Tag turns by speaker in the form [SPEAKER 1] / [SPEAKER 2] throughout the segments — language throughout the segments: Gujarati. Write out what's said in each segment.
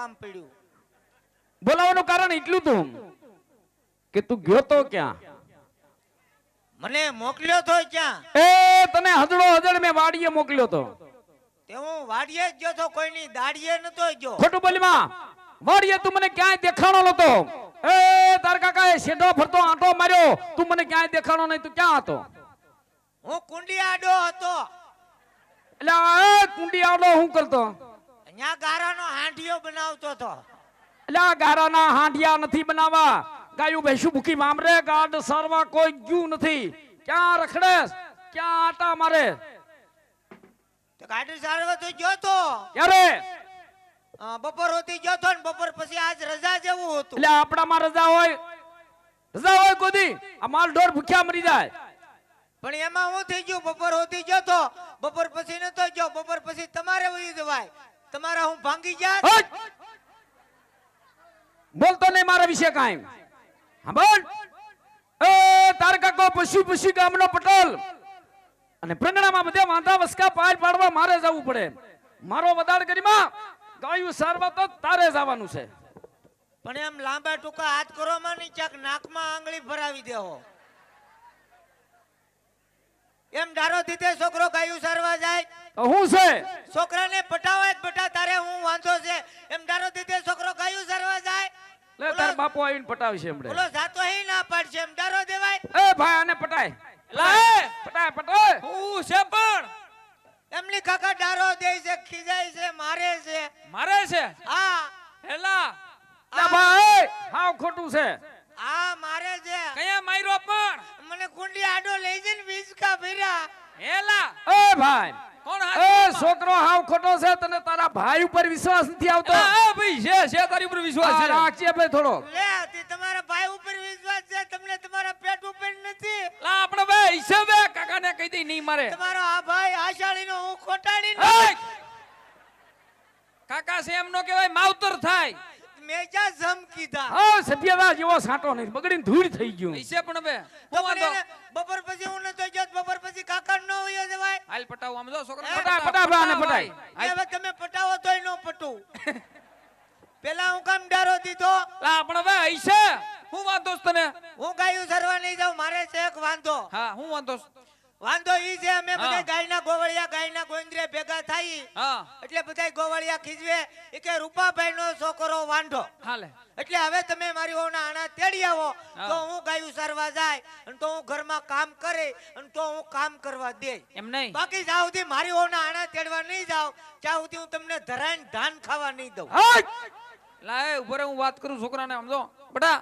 [SPEAKER 1] કામ પડ્યું.
[SPEAKER 2] બોલાવવાનું કારણ એટલું તું કે તું ગયો તો ક્યાં?
[SPEAKER 1] મને મોકલ્યો તો ક્યાં?
[SPEAKER 2] એ તને હજડો હજડ મેં વાડીએ મોકલ્યો તો.
[SPEAKER 1] તે હું વાડીએ જ ગયો તો, કોઈની દાડીએ નતો ગયો.
[SPEAKER 2] ખોટું બોલી માં. વાડીએ તું મને ક્યાંય દેખાણો નતો. એ તાર કાકાએ શેઢો ફરતો આંટો માર્યો, તું મને ક્યાંય દેખાણો નહીં. તું ક્યાં હતો?
[SPEAKER 1] હું કુંડી આડો હતો.
[SPEAKER 2] એટલે એ કુંડી આડો હું કરતો?
[SPEAKER 1] અહીંયા ગારાનો હાંડિયો બનાવતો હતો.
[SPEAKER 2] એટલે આ ગારાના હાંડિયા નથી બનાવવા. ગાયું ભેંસું ભૂખી મામરે ગાડ સારવા કોઈ ગયું નથી. ક્યાં રખડેસ? ક્યાં આટા મારે?
[SPEAKER 1] તો ગાડી સારવા તો ગયો તો.
[SPEAKER 2] ક્યારે?
[SPEAKER 1] બપોર હોતી ગયો તો ને બપોર પછી આજ રજા જેવું હતું.
[SPEAKER 2] એટલે આપણામાં રજા હોય? રજા હોય કોદી? આ માલ ઢોર ભૂખ્યા મરી જાય.
[SPEAKER 1] પણ એમાં હું થઈ ગયું, બપોર હોતી ગયો તો, બપોર પછી નતો ગયો. બપોર પછી તમારે વહી જવાય. તમારા હું ભાંગી જાત.
[SPEAKER 2] હટ! બોલતો નહીં મારા વિશે કાંઈ. હા બોલ. એ તાર કાકો પશુ ગામનો પટોલ અને પ્રંગણામાં બધે વાંધા વસકા પાર પાડવા મારે જવું પડે. મારો વદાડ કરીમાં ગાયું સારવા તો તારે જવાનું છે.
[SPEAKER 1] પણ એમ લાંબા ટૂંકા હાથ કરો માં નહીં, ચાક નાકમાં આંગળી ભરાવી દેવો. એમ ડારો દીધે છોકરો ગાયું સારવા જાય.
[SPEAKER 2] હું છે
[SPEAKER 1] છોકરાને પટાવાય જ બટા, તારે હું વાંધો છે? એમ ડારો દીધે છોકરો ગાયું સારવા જાય.
[SPEAKER 2] લે તાર બાપુ આવીને પટાવશે હમણે.
[SPEAKER 1] બોલો જાતો હે ના પાડશે, એમ ડારો દેવાય?
[SPEAKER 2] એ ભાઈ આને પટાય. લે પટાય પટાય.
[SPEAKER 3] હું છે પણ
[SPEAKER 1] એમની કાકા ડારો દે છે, ખીજાય છે, મારે છે.
[SPEAKER 3] મારે છે.
[SPEAKER 1] હા
[SPEAKER 3] હેલા
[SPEAKER 2] લે ભાઈ હાવ ખોટું છે.
[SPEAKER 1] હા મારે છે.
[SPEAKER 3] કયા માર્યો પણ?
[SPEAKER 1] મને કુંડી આડો લઈ જઈને વીજકા ભર્યા.
[SPEAKER 3] હેલા
[SPEAKER 2] એ ભાઈ
[SPEAKER 3] કોણ
[SPEAKER 2] એ
[SPEAKER 3] હાથ?
[SPEAKER 2] છોકરો હાવ ખોટો છે. તને તારા ભાઈ ઉપર વિશ્વાસ નથી આવતો?
[SPEAKER 3] ભાઈ છે તારી ઉપર વિશ્વાસ છે.
[SPEAKER 2] રાખજે ભાઈ થોડો.
[SPEAKER 1] લે તે તમારા ભાઈ ઉપર વિશ્વાસ છે, તમને તમારા પેટ ઉપર નથી.
[SPEAKER 3] લા આપણે ભાઈ છે બે કાકાને કહી દઈ નહીં મારે.
[SPEAKER 1] તમારો આ ભાઈ આશાળીનો હું ખોટાડી
[SPEAKER 3] એય! કાકા છે એમ નો કહેવાય, માવતર થાય.
[SPEAKER 1] મેં ક્યાં જમ કીધા.
[SPEAKER 2] હા સભ્યતા જેવો સાંટો નહીં, બગડીને ધૂળ થઈ ગયું.
[SPEAKER 3] છે પણ બે
[SPEAKER 1] તો
[SPEAKER 3] હું
[SPEAKER 1] પણ
[SPEAKER 3] વાંધો?
[SPEAKER 1] એને બપોર પછી હું નતો ગયો, બપોર પછી કાકા નો હોય જવાય.
[SPEAKER 3] હાલ પટાવ આમ જો છોકરા
[SPEAKER 2] પટાય, પટાય, ભાઈને પટાય.
[SPEAKER 1] હવે તમે પટાવો તોય નો પટું. પેલા હું કામ ડારો દીધો.
[SPEAKER 3] લા આપણે ભાઈ છે હું વાંધો છે તને?
[SPEAKER 1] હું ગાયું સરવા નહીં જાઉં, મારે છે એક વાંધો.
[SPEAKER 3] હા હું વાંધો છે?
[SPEAKER 1] વાંધો ઈ છે અમે બધા
[SPEAKER 3] હા.
[SPEAKER 1] ગાયના ગોવળિયા ગાયના ગોંદરે ભેગા થાય.
[SPEAKER 3] હા
[SPEAKER 1] એટલે બધા ગોવળિયા ખીજવે. એ કે રૂપાભાઈ નો છોકરો વાંઢો.
[SPEAKER 3] હાલે
[SPEAKER 1] એટલે હવે તમે મારી વહુના આણા તેડી આવો
[SPEAKER 3] હા.
[SPEAKER 1] તો હું ગાયું સારવા જાય અને તો હું ઘરમાં કામ કરે અને તો હું કામ કરવા દે.
[SPEAKER 3] એમ નહીં.
[SPEAKER 1] બાકી જ્યાં સુધી મારી વહુના આણા તેડવા નહીં જાવ ત્યાં સુધી હું તમને ધરાઈને ધાન ખાવા નહીં દઉં.
[SPEAKER 2] હટ!
[SPEAKER 3] લા એ ઉભો રે, હું વાત કરું છોકરાને આમ જો બટા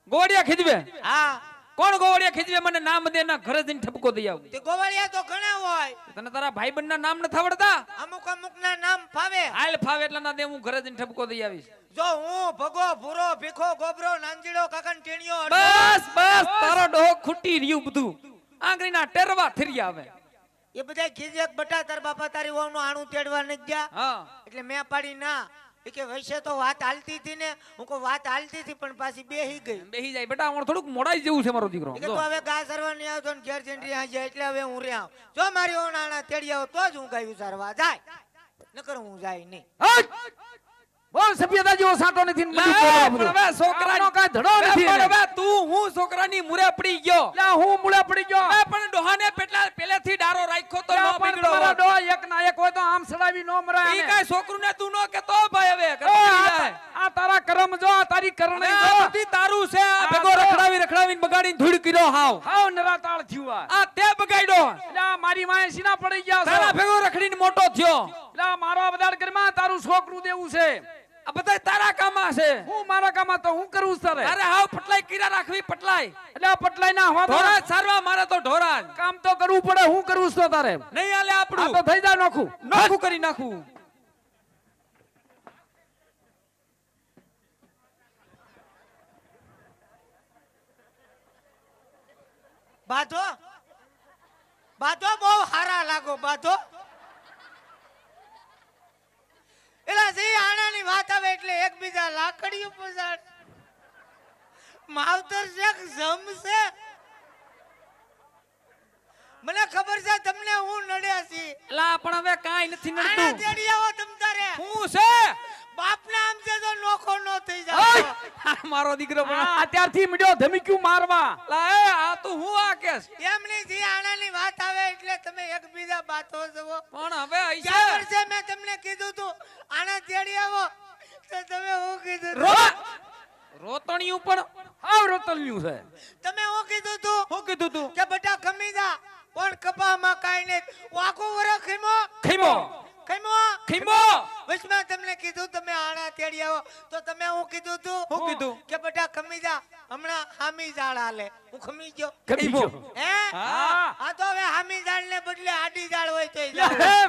[SPEAKER 3] ગોળિયા ખીજવે.
[SPEAKER 1] હા
[SPEAKER 3] કોણ ગોળિયા ખીજવે? મને નામ દે, ના ઘરે જઈને ઠપકો દઈ આવું.
[SPEAKER 1] તે ગોવાળિયા તો ઘણા હોય,
[SPEAKER 3] તને તારા ભાઈબંધ ના નામ નથી આવડતા?
[SPEAKER 1] અમુક અમુક ના નામ ફાવે.
[SPEAKER 3] હાલ ફાવે એટલા ના દે, હું ઘરે જઈને ઠપકો દઈ આવીશ.
[SPEAKER 1] જો હું ભગો ભૂરો ભીખો ગોબરો નાંજીડો કાકન ટીણીયો
[SPEAKER 3] બસ બસ તારો ડોહો ખૂટી રહ્યું બધું. આંગળીના ટેરવા થરિયા આવે.
[SPEAKER 1] એ બધા ખીજે બટા તાર બાપા તારી વહુનું આણું તેડવા નથી ગયા.
[SPEAKER 3] હા
[SPEAKER 1] એટલે મેં પાડી ના. એ કે વૈસે તો વાત હાલતી હતી ને. હું કહું વાત હાલતી હતી પણ પાછી બેહી ગઈ.
[SPEAKER 3] બેહી જાય બેટા, હું થોડુંક મોડાઈ જેવું છે મારો દીકરો.
[SPEAKER 1] એ કે તો હવે ગા સરવા નહીં આવતો ને ઘેર જઈને રહ્યા જાય એટલે હવે હું રહ્યા. જો મારી વહુના આણા તેડી આવો તો જ હું ગાયું સારવા જાય, નકર હું જાય નહીં.
[SPEAKER 2] હટ! બોલ સભ્યતા જેવો સાંટો નથી ને બધું બોલવા બધું.
[SPEAKER 3] હવે છોકરાનો
[SPEAKER 2] કાંઈ ધડો નથી એને.
[SPEAKER 3] હવે તું હું છોકરાની મુરે પડી ગયો.
[SPEAKER 2] લે હું મૂળે પડી ગયો.
[SPEAKER 3] હવે પણ ડોહાને પહેલેથી ડારો રાખ્યો તો
[SPEAKER 2] લે
[SPEAKER 3] નો
[SPEAKER 2] પણ
[SPEAKER 3] બગડ્યો
[SPEAKER 2] તમારા
[SPEAKER 3] હોત.
[SPEAKER 2] ડોહા એક ના એક હોય તો આમ સડાવી નો મરાય
[SPEAKER 3] ઈ
[SPEAKER 2] એને.
[SPEAKER 3] કાંઈ છોકરુંને તું નો કહેતો ભાઈ હવે
[SPEAKER 2] એ
[SPEAKER 3] કદી
[SPEAKER 2] આ
[SPEAKER 3] જાય.
[SPEAKER 2] આ તારા કરમ જો, આ તારી કરણી
[SPEAKER 3] આ
[SPEAKER 2] જો.
[SPEAKER 3] બધી તારું છે. આ
[SPEAKER 2] આ
[SPEAKER 3] ભેગો
[SPEAKER 2] તો.
[SPEAKER 3] રખડાવીને બગાડીને ધૂળ કર્યો હાવ.
[SPEAKER 2] હાવ નરાતાળ થયું આ.
[SPEAKER 3] આ તે બગાડ્યો.
[SPEAKER 2] એટલે આ મારી માએ સીના પડી ગયા છો.
[SPEAKER 3] તારા ભેગો રખડીને મોટો થયો.
[SPEAKER 2] એટલે આ મારો બદાડ કરીમાં તારું છોકરું દેવું છે.
[SPEAKER 3] આ બધા તારા કામમાં છે.
[SPEAKER 2] હું મારા કામમાં તો હું કરું છું તારે.
[SPEAKER 3] અરે હાવ પટલાઈ કીરા રાખવી પટલાઈ.
[SPEAKER 2] એટલે આ પટલાઈ ના હોવા
[SPEAKER 3] ઢોરા જ સારવા મારે તો ઢોરા જ.
[SPEAKER 2] કામ તો કરવું પડે. હું કરું છું તો તારે.
[SPEAKER 3] નહીં હાલે
[SPEAKER 2] આ
[SPEAKER 3] આપણું.
[SPEAKER 2] તો થઈ જાય નોખું.
[SPEAKER 3] નોખું કરી નાખું.
[SPEAKER 1] બાધો બાધો બહુ હારા લાગો બાધો. એલા જે આણાની વાત આવે એટલે એકબીજા લાકડીઓ પસાડ. માવતર છે કે જમશે. મને ખબર છે તમને હું નડ્યા છી.
[SPEAKER 3] લા પણ હવે કાંઈ નથી
[SPEAKER 1] આણા
[SPEAKER 3] નડતું.
[SPEAKER 1] તેડી આવો તમ તારે.
[SPEAKER 3] શું છે?
[SPEAKER 1] બાપના
[SPEAKER 3] મારો દીકરો પણ
[SPEAKER 2] આ અત્યારથી મીડ્યો ધમક્યું મારવા.
[SPEAKER 3] લા એ આ તું હું આ કેસ
[SPEAKER 1] એમની જે આણાની વાત આવે એટલે તમે એકબીજા બાતો જવો.
[SPEAKER 3] પણ હવે
[SPEAKER 1] ગયા
[SPEAKER 3] આઈશે
[SPEAKER 1] વર્ષે મેં તમને કીધું તું આણા તેડી આવો તો તમે હું કીધું તું?
[SPEAKER 3] રો રોતણિયું પણ
[SPEAKER 2] હાવ રોતલ્યું છે.
[SPEAKER 1] તમે હું કીધું તું
[SPEAKER 3] હું કીધું તું
[SPEAKER 1] કે બેટા ખમી જા પણ કપામાં કાઈ નહીં. આખું વરસ ખીમો
[SPEAKER 2] ખીમો
[SPEAKER 1] ખીમો
[SPEAKER 3] ખીમો
[SPEAKER 1] વચમાં તમને કીધું તમે આણા તેડી આવો તો તમે હું કીધું તું
[SPEAKER 3] હું કીધું
[SPEAKER 1] કે બેટા ખમી જા હમણાં હામી ઝાડ હાલે. હું ખમી ગયો
[SPEAKER 2] ખીમો.
[SPEAKER 1] હે
[SPEAKER 3] હા
[SPEAKER 1] આ તો હવે હામી ઝાડ ને બદલે આડી ઝાડ હોય તો
[SPEAKER 2] લે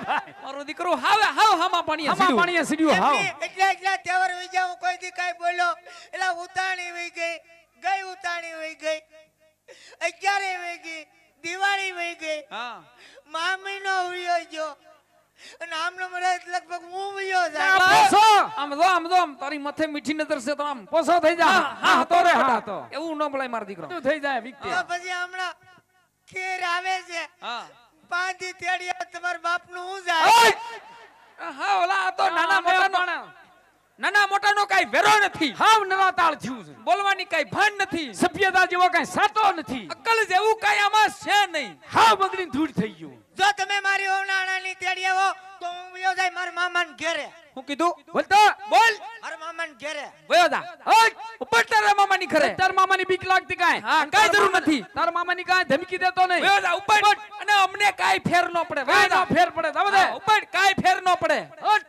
[SPEAKER 2] ભાઈ.
[SPEAKER 3] મારો દીકરો હાવ હામાં પાણી
[SPEAKER 2] આમાં પાણીએ સીડ્યું હાવ.
[SPEAKER 1] એટલે તહેવાર વઈ જાવ હું કોઈ દી કાઈ બોલ્યો એટલે ઉતાણી વઈ ગઈ ઉતાણી વઈ ગઈ 11 વઈ ગઈ દિવાળી વઈ ગઈ
[SPEAKER 3] હા
[SPEAKER 1] મા મહિનો ઉડ્યો ગયો અને આમનો મને લગભગ હું ઉડ્યો
[SPEAKER 2] આ
[SPEAKER 1] જાય.
[SPEAKER 2] પોસો
[SPEAKER 3] આમ જો તારી માથે મીઠી નજર છે તો આમ
[SPEAKER 2] પોસો થઈ જા. હા તો રે હા તો.
[SPEAKER 3] એવું ન બોલાય મારો દીકરો
[SPEAKER 2] તું થઈ જાય વિકતે.
[SPEAKER 1] તો પછી હમણાં ખીર આવે છે
[SPEAKER 3] હા
[SPEAKER 1] 5 દી તેડી આવે તમારા બાપનું હું જાય.
[SPEAKER 3] હા ઓલા આ તો નાના મોટાનો કાઈ વેરો નથી
[SPEAKER 2] હાવ નરાતાળ થયું છે.
[SPEAKER 3] બોલવાની કાઈ ભાન નથી
[SPEAKER 2] સભ્યતા જેવો કઈ સાતો નથી.
[SPEAKER 3] અક્કલ જેવું કાઈ આમાં છે નહીં
[SPEAKER 2] હાવ બગડીને ધૂળ થઈ ગયું.
[SPEAKER 1] જો તમે મારી ઓનાણાની તેડી આવો તો હું વયો જાય મારા મામાને ઘરે.
[SPEAKER 3] હું કીધું
[SPEAKER 2] બોલતો
[SPEAKER 3] બોલ
[SPEAKER 1] મારા મામાને ઘરે.
[SPEAKER 3] વયો જા
[SPEAKER 2] ઓય
[SPEAKER 3] ઉપર તારા મામાની ઘરે
[SPEAKER 2] તાર મામાની બીક લાગતી કાંઈ?
[SPEAKER 3] હા, કાંઈ જરૂર નથી.
[SPEAKER 2] તાર મામાની કાંઈ ધમકી દેતો નહીં.
[SPEAKER 3] વયો જા ઉપર અને અમને કાઈ ફેર ન પડે વયો
[SPEAKER 2] કાંઈ
[SPEAKER 3] જા
[SPEAKER 2] નો ફેર પડે. જાવ દે.
[SPEAKER 3] હા, ઉપર કાઈ ફેર ન પડે
[SPEAKER 2] હટ.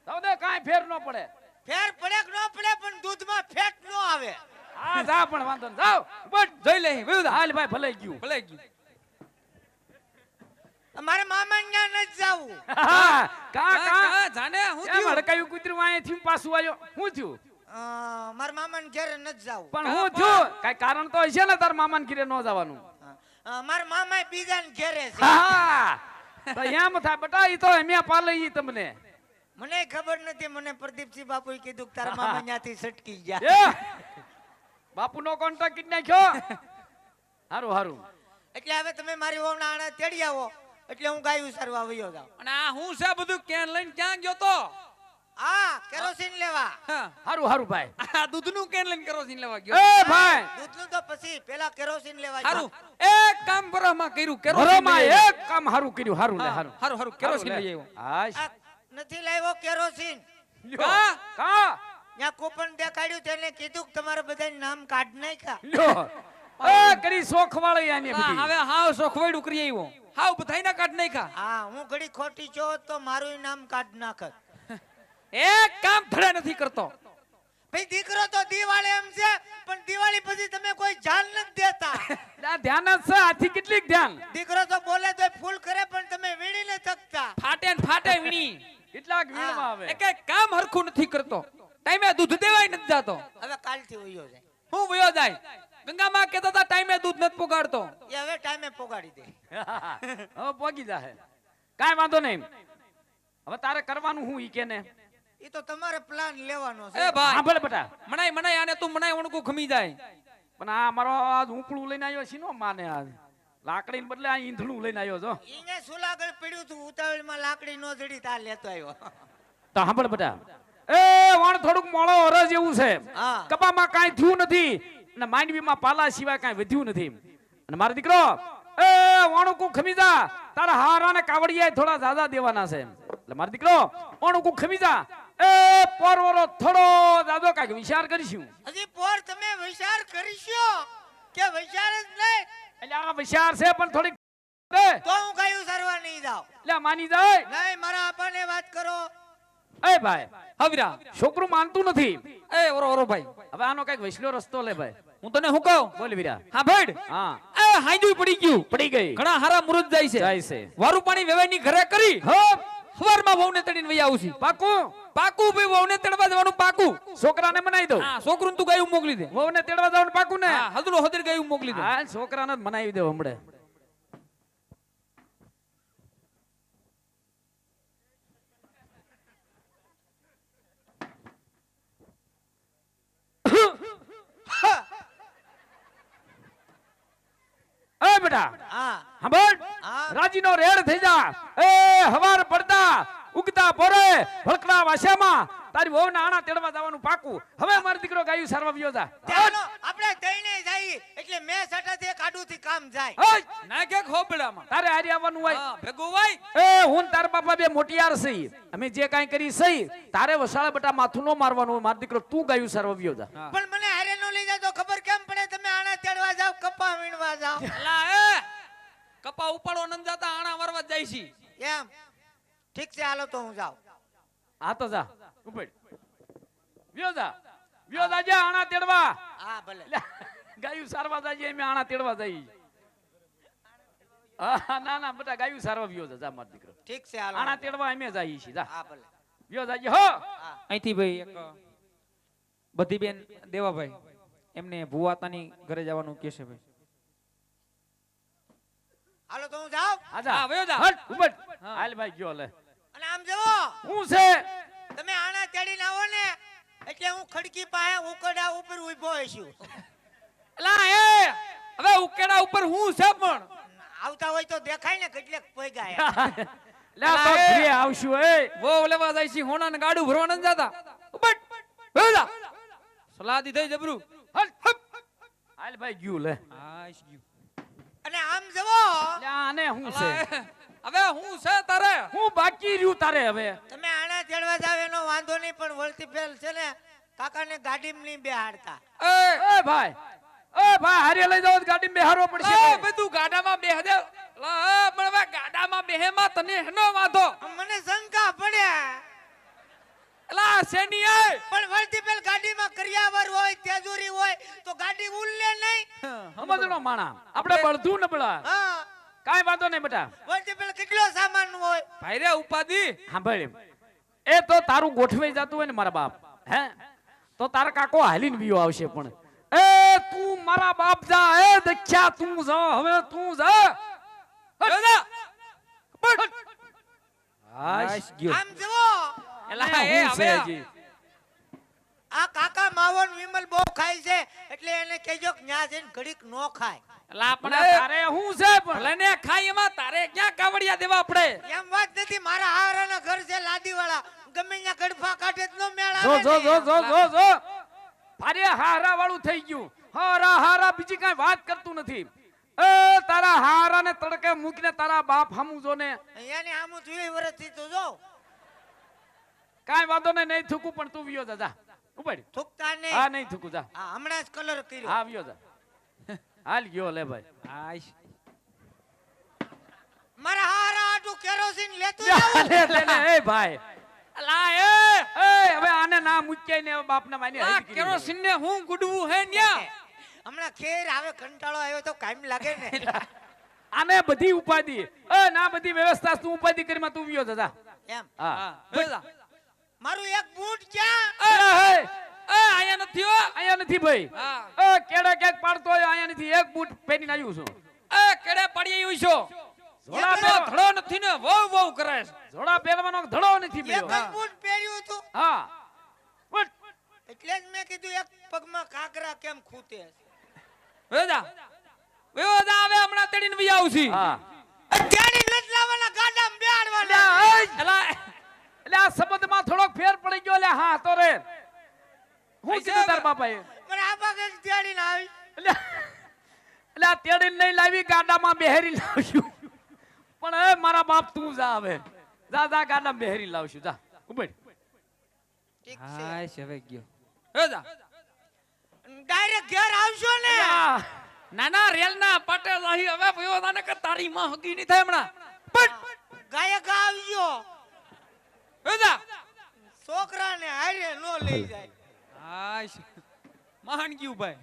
[SPEAKER 2] જાવ દે, કાંઈ ફેર નો પડે.
[SPEAKER 1] ફેર પડે કે ન પડે પણ દૂધમાં ફેટ ન આવે.
[SPEAKER 2] હા જા પણ વાંધો નહીં. જાવ
[SPEAKER 3] ઉપર જોઈ લે વયો જા
[SPEAKER 2] હાલ ભાઈ ભલે ગયું.
[SPEAKER 3] ભલે ગયું
[SPEAKER 1] મારા મામાને ત્યાં નથી જાવું.
[SPEAKER 2] હા, કા કા
[SPEAKER 3] કા જાને હું
[SPEAKER 2] એમ
[SPEAKER 3] થયું
[SPEAKER 2] હડકાયું કૂતરું અહીંથી પાછું આવ્યો. શું થયું?
[SPEAKER 1] મારા મામાને ઘરે નથી જાવું.
[SPEAKER 2] પણ હું થયું? કાંઈ કારણ તો હશે ને તાર મામાને ઘરે ન જવાનું.
[SPEAKER 1] મારા મામા બીજાને ઘરે છે.
[SPEAKER 2] હા તો એમ થાય બટા, ઈ તો એમે પાલે ઈ તમને.
[SPEAKER 1] મને ખબર નથી. મને પ્રદીપસિંહ બાપુએ કીધું કે તારા મામા ત્યાંથી સટકી ગયા.
[SPEAKER 2] એ બાપુનો કોન્ટ્રાક્ટ કીધી નાખ્યો. હારું હારું.
[SPEAKER 1] એટલે હવે તમે મારી વહુના આણા તેડી આવો એટલે હું ગાયું સરવા વયો જાઉં.
[SPEAKER 3] અને આ હું છે બધું કેન લઈને ક્યાં ગયો તો
[SPEAKER 1] હા કેરોસીન લેવા.
[SPEAKER 3] હા,
[SPEAKER 2] હારું હારું ભાઈ.
[SPEAKER 3] આ દૂધનું કેન લઈને કેરોસીન લેવા ગયો
[SPEAKER 2] એ ભાઈ
[SPEAKER 1] દૂધનું તો પછી પેલા કેરોસીન લેવા
[SPEAKER 3] હારું
[SPEAKER 1] જાઉં.
[SPEAKER 3] એક કામ બરામાં કર્યું કેરોસીન
[SPEAKER 2] ઘરોમાં
[SPEAKER 3] લઈ આવ્યો.
[SPEAKER 2] એક કામ હારું કર્યું. હારું લે હારું.
[SPEAKER 3] હારું હારું કેરોસીન લઈ આવ્યો
[SPEAKER 2] હાશ.
[SPEAKER 1] આ નથી લાવ્યો કેરોસીન.
[SPEAKER 2] લ્યો.
[SPEAKER 3] કા?
[SPEAKER 2] કા
[SPEAKER 1] ત્યાં કૂપન દેખાડ્યું તેને કીધું કે તમારા બધાના નામ કાઢ નાખ્યા.
[SPEAKER 2] લ્યો. એ કરી શોખ વાળી આની
[SPEAKER 3] આ
[SPEAKER 2] બધી.
[SPEAKER 3] હવે હાવ સોખવાડું કરી આવ્યો હાવ બધાયના કાઢ નાખ્યા
[SPEAKER 1] હા હું ઘડી ખોટી છો તો મારું નામ કાઢ નાખત.
[SPEAKER 3] એક કામ ધડે નથી કરતો
[SPEAKER 1] ભાઈ દીકરો તો દિવાળી એમ છે પણ દિવાળી પછી તમે કોઈ ધ્યાન નથી દેતા.
[SPEAKER 2] આ ધ્યાન જ છે. આથી કેટલીક ધ્યાન.
[SPEAKER 1] દીકરો તો બોલે તો ફૂલ કરે પણ તમે વીણીને થકતા.
[SPEAKER 3] ફાટે ને ફાટે વીણી
[SPEAKER 2] કેટલાક વીણમાં આવે.
[SPEAKER 3] એક એક કામ હરખું નથી કરતો ટાઈમે દૂધ દેવાય નથી જાતો
[SPEAKER 1] હવે કાલથી વયો જાય.
[SPEAKER 3] હું વયો જાય ગંગામાં કહેતા હતા ટાઈમે દૂધ નથી પુગાડતો
[SPEAKER 1] એ હવે ટાઈમે પોગાડી દે.
[SPEAKER 2] હવે પોગી જાહે. કાંઈ વાંધો નહીં. હવે તારે કરવાનું હું ઈ કે ને.
[SPEAKER 1] એ તો તમારે પ્લાન લેવાનો છે.
[SPEAKER 3] એ ભાઈ
[SPEAKER 2] સાંભળ બેટા.
[SPEAKER 3] મનાય આને તું મનાય ઓણકું ખમી જાય
[SPEAKER 2] પણ આ મારો આજ ઉપડું લઈને આવ્યો છે નો માને આજ. લાકડીને બદલે આ ઈંધણું લઈને આવ્યો છો.
[SPEAKER 1] ઈને સુલાગળ પડ્યું હતું ઉતાવળમાં લાકડી નો જડી તાર લેતો આવ્યો.
[SPEAKER 2] તો સાંભળ બેટા. એ વણ થોડુંક મોળો હરજ એવું છે.
[SPEAKER 1] હા.
[SPEAKER 2] કપામાં કાંઈ થયું નથી અને માંડવીમાં પાલા સિવાય કાંઈ વધ્યું નથી. અને મારો દીકરો એ વણુકું ખમી જા. તારા હારા ને કાવડિયા થોડા જાજા દેવાના છે. એટલે મારો દીકરો વણુકું ખમી જા. એ પોરવરો થોડો જાજો કાંઈક વિચાર કરીશું.
[SPEAKER 1] હજી પોર તમે વિચાર કરીશો કે વિચાર જ નહીં
[SPEAKER 2] એટલે આ વિચાર છે પણ થોડીક
[SPEAKER 1] તો હું કયું સરવા નહીં જાઉં.
[SPEAKER 2] એટલે માની જાય.
[SPEAKER 1] નહીં મારા આપાને વાત કરો.
[SPEAKER 2] એ ભાઈ
[SPEAKER 3] હવીરા
[SPEAKER 2] છોકરું માનતું નથી.
[SPEAKER 3] એ ઓરો ભાઈ
[SPEAKER 2] હવે આનો કઈક વૈષ્ણવ રસ્તો લે ભાઈ.
[SPEAKER 3] હું તને હું કહું
[SPEAKER 2] બોલ વીરા.
[SPEAKER 3] હા ભેડ
[SPEAKER 2] હા
[SPEAKER 3] એ હાંજુ પડી ગયું
[SPEAKER 2] પડી ગઈ.
[SPEAKER 3] ઘણા હારા મુરત જાય છે
[SPEAKER 2] જાય છે.
[SPEAKER 3] વારું પાણી વેવાઈની ઘરે કરી
[SPEAKER 2] હો
[SPEAKER 3] સવારમાં વહુને તડીને વઈ આવું છું
[SPEAKER 2] પાકું.
[SPEAKER 3] પાકું ભાઈ વહુને તેડવા જવાનું પાકું
[SPEAKER 2] છોકરાને મનાઈ દો.
[SPEAKER 3] હા છોકરું તું ગાયું મોકલી દે
[SPEAKER 2] વહુને તેડવા જવાનું પાકું ને.
[SPEAKER 3] હા હદરો હદર ગાયું મોકલી દે
[SPEAKER 2] હા છોકરાને જ મનાવી દે હમણે. એ બેટા
[SPEAKER 1] હા
[SPEAKER 2] સાંભળ.
[SPEAKER 1] હા.
[SPEAKER 2] રાજીનો રેડ થઈ જા. એ હવાર પડતા ઉગતા પોરે ભળકડા વાસામાં તારી વહુના આણા તેડવા જવાનું પાકું. હવે મારો દીકરો ગાયું સારવા વ્યો જા.
[SPEAKER 1] ચાલો આપણે તઈને જઈએ એટલે મેં સટાથી કાઢુથી કામ જાય.
[SPEAKER 2] હઈ!
[SPEAKER 3] ના કે ખોપડામાં
[SPEAKER 2] તારે હારી આવવાનું હોય.
[SPEAKER 3] હા ભેગું હોય
[SPEAKER 2] એ હું ને તારા બાપા બે મોટિયાર સહી. અમે જે કાંઈ કરી સહી તારે વસાળા બટા માથું નો મારવાનું હોય. મારો દીકરો તું ગાયું સારવા વ્યો જા.
[SPEAKER 3] હા.
[SPEAKER 1] પણ મને હારે નો લઈ જાય તો ખબર કેમ પડે તમે આણા તેડવા જાવ કપા વીણવા જાવ
[SPEAKER 3] એલા એ કપા ઉપાડો નમ જાતા આણા વરવા જ જાય છે
[SPEAKER 1] એમ ઠીક છે હાલો તો હું જાઉં.
[SPEAKER 2] હા તો જા ઉપડ વ્યો જા. વ્યો જા જા આણા તેડવા.
[SPEAKER 1] હા ભલે.
[SPEAKER 2] લે, ગાયું સારવા જાય અમે આણા તેડવા જઈએ. હા ના ના બટા ગાયું સારવા વ્યો જા. જા મારો દીકરો
[SPEAKER 1] ઠીક છે હાલો.
[SPEAKER 2] આણા તેડવા અમે જઈએ છીએ. જા
[SPEAKER 1] હા ભલે.
[SPEAKER 2] વ્યો જાજે હો.
[SPEAKER 1] હા.
[SPEAKER 3] અહીંથી ભાઈ એક બધી બેન દેવાભાઈ એમને ભુવાતાની ઘરે જવાનું કે છે ભાઈ.
[SPEAKER 1] હાલો તો હું જાઉં.
[SPEAKER 2] આજા
[SPEAKER 3] હા, વયો જા.
[SPEAKER 2] હટ ઉપડ.
[SPEAKER 3] હા.
[SPEAKER 2] હાલ ભાઈ ગયો લે.
[SPEAKER 1] અને આમ જુઓ
[SPEAKER 2] હું છે
[SPEAKER 1] તમે આણા તેડીને આવો ને એટલે હું ખડકી પાસે ઉકડા ઉપર ઊભો હશું.
[SPEAKER 3] એલા એ હવે ઉકેડા ઉપર હું છે પણ
[SPEAKER 1] આવતા હોય તો દેખાય ને કેટલેક પૈગા
[SPEAKER 2] લે તો ઘરે આવશું એ.
[SPEAKER 3] વો લેવા જાય છે હોના ને ગાડું ભરવા ન જાતા ઉપટ વયો જા સલાદી થઈ જબરું
[SPEAKER 2] હટ હટ. હાલ ભાઈ ગયું લે.
[SPEAKER 3] આશ ગયું
[SPEAKER 1] અને આમ જુઓ
[SPEAKER 2] લે આને હું છે
[SPEAKER 3] હવે હું છે તારે
[SPEAKER 2] હું બાકી રહ્યું તારે હવે.
[SPEAKER 1] તમે આણા તેડવા જાવ એનો વાંધો નહીં પણ વળતી ફેલ છે ને કાકાને ગાડીમાં નહીં બેહાડતા.
[SPEAKER 3] એ
[SPEAKER 2] એ ભાઈ હારે લઈ જાવ ગાડી બેહારવો પડશે.
[SPEAKER 3] એ બધું ગાડામાં બેહ દે લા પણ હવે ગાડામાં બેહેમાં તને હેનો વાંધો
[SPEAKER 1] મને શંકા પડે
[SPEAKER 3] એલા શેની એ
[SPEAKER 1] પણ વળતી ફેલ ગાડીમાં કરિયાવર હોય તેજુરી હોય તો ગાડી ઉલ્લે નહીં.
[SPEAKER 2] સમજણો માણા આપણે બળધું નબળા.
[SPEAKER 1] હા
[SPEAKER 2] કાઈ વાંધો નહીં બેટા.
[SPEAKER 1] વળતી ફેલ કેટલો સામાન હોય.
[SPEAKER 3] ભાઈ રે ઉપાધિ
[SPEAKER 2] સાંભળ એ તો તારું ગોઠવાઈ જતું હોય ને મારા બાપ હે તો તારા કાકો હાલીને બીયો આવશે. પણ એ તું મારા બાપ જા. એ દખ્યા તું જા. હવે તું જા.
[SPEAKER 3] વયો જા
[SPEAKER 2] આશ ગયો.
[SPEAKER 1] આમ જુઓ
[SPEAKER 3] એલા એ
[SPEAKER 2] હું છે
[SPEAKER 3] હવે
[SPEAKER 2] હજી.
[SPEAKER 1] આ કાકા માવન વિમલ બહુ ખાય છે એટલે એને કહેજો કે ન્યા જઈને ઘડીક નો ખાય.
[SPEAKER 3] એલા
[SPEAKER 2] પણ
[SPEAKER 3] પણ
[SPEAKER 2] તારે હું છે પણ
[SPEAKER 3] ભલે ને ખાઈ એમાં તારે ક્યાં કાવડિયા દેવા આપણે
[SPEAKER 1] એમ વાત નથી. મારા હારાના ઘર છે લાદીવાળા ગમે ત્યાં ગડફા કાઢે તો નો મેળ
[SPEAKER 2] જો
[SPEAKER 1] આવે
[SPEAKER 2] જો
[SPEAKER 1] ને.
[SPEAKER 2] જો જો જો જો અરે હારા વાળું થઈ ગયું. હારા બીજી કઈ વાત કરતું નથી. એ તારા હારાને તડકે મૂકીને તારા બાપ હામું જો ને.
[SPEAKER 1] અહીંયાની આમું 20 વર્ષથી તો જો
[SPEAKER 2] કાઈ વાંધો નહીં થૂકું પણ તું વિયો જા. જા ઉપાડ.
[SPEAKER 1] થૂકતા નહીં.
[SPEAKER 2] હા નહીં થૂકું જા.
[SPEAKER 1] હા હમણાં જ કલર કર્યો.
[SPEAKER 2] હા વિયો જા. હાલ ગયો લે ભાઈ.
[SPEAKER 3] આશ
[SPEAKER 1] મારા હારા આટલું કેરોસીન લેતું
[SPEAKER 2] લે,
[SPEAKER 1] જાવું.
[SPEAKER 2] લે, લે, એ ભાઈ
[SPEAKER 3] એલા એ
[SPEAKER 2] હવે આને ના મૂક્યા ને બાપના માની
[SPEAKER 3] આ
[SPEAKER 2] હાઈટ કરી દે.
[SPEAKER 3] કેરોસીન ને હું ગુડવું હે ન્યા
[SPEAKER 1] હમણાં ખેર આવે કંટાળો આવ્યો તો કાયમ લાગે ને.
[SPEAKER 2] આને બધી ઉપાધિ એ ના બધી વ્યવસ્થા તું ઉપાધિ કરીમાં તું વિયો જા.
[SPEAKER 1] એમ
[SPEAKER 2] હા
[SPEAKER 3] હા વયો જા
[SPEAKER 1] મારું એક બૂટ ક્યાં?
[SPEAKER 2] હે
[SPEAKER 3] એ આયા નથી હો
[SPEAKER 2] અહીંયા નથી ભાઈ.
[SPEAKER 3] હા
[SPEAKER 2] એ કેડે કેક પાડતો હોય અહીંયા નથી. એક બૂટ પહેરીને આવ્યું છું.
[SPEAKER 3] એ કેડે પડી આવ્યો છો
[SPEAKER 2] જોડા
[SPEAKER 3] તો
[SPEAKER 2] પહેરવા-
[SPEAKER 3] ધડો નથી ને વહુ વહુ કરે છે
[SPEAKER 2] જોડા પહેરવાનો ધડો નથી
[SPEAKER 1] એક
[SPEAKER 2] મળ્યો.
[SPEAKER 1] જ બૂટ પહેર્યું હતું
[SPEAKER 2] હા બટ
[SPEAKER 1] એટલે જ મેં કીધું એક પગમાં કાકરા કેમ ખૂટે.
[SPEAKER 3] વયો જા હવે હમણાં તેડીને વહી આવશી
[SPEAKER 2] હા
[SPEAKER 1] અત્યારે નથી લાવવાના ગાડામાં બેહાડવાના.
[SPEAKER 3] એલા
[SPEAKER 2] એટલે આ સંબંધમાં થોડોક ફેર પડી ગયો. લે હા તો રે હું કીધું તાર બાપાએ.
[SPEAKER 1] મને આ પગે તેડીને આવી.
[SPEAKER 2] એટલે આ તેડીને નહીં લાવી ગાડામાં બેહેરી લાવશું. પણ એ મારા બાપ તું જા હવે. જા ગાડામાં બેહેરી લાવશું. જા ઉભેડ.
[SPEAKER 1] ઠીક છે
[SPEAKER 3] હાશ હવે ગયો વયો જા
[SPEAKER 1] ડાયરેક્ટ ઘેર આવશો ને.
[SPEAKER 2] આ,
[SPEAKER 3] નાના રેલ ના પાટે રહી હવે વયો જા ને કે તારી માં હગી નહીં થાય હમણાં પણ
[SPEAKER 1] ગાયક આવજો.
[SPEAKER 3] વયો જા
[SPEAKER 1] છોકરાને હારે નો લઈ જાય.
[SPEAKER 3] હાશ મહાન ગયું ભાઈ